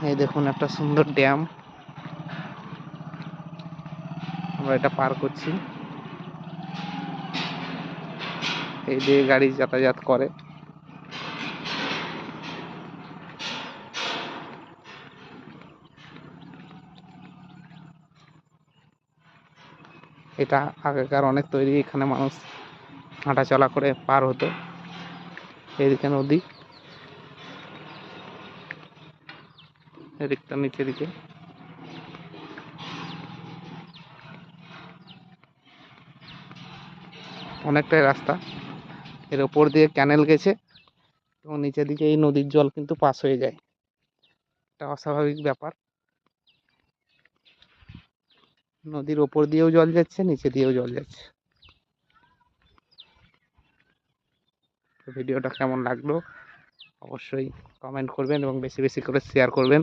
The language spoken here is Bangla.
এই দেখুন একটা সুন্দর ড্যাম, আমরা এটা পার করছি। এই দিয়ে গাড়ি যাতায়াত করে। এটা আগেকার অনেক তৈরি, এখানে মানুষ হাঁটাচলা করে পার হতো। এদিকে নদী, এদিকটা নিচে দিকে। অনেকটাই রাস্তা, এর ওপর দিয়ে ক্যানেল গেছে এবং নিচের দিকে এই নদীর জল কিন্তু পাস হয়ে যায়। এটা অস্বাভাবিক ব্যাপার, নদীর ওপর দিয়েও জল যাচ্ছে, নিচে দিয়েও জল যাচ্ছে। ভিডিওটা কেমন লাগলো অবশ্যই কমেন্ট করবেন এবং বেশি বেশি করে শেয়ার করবেন।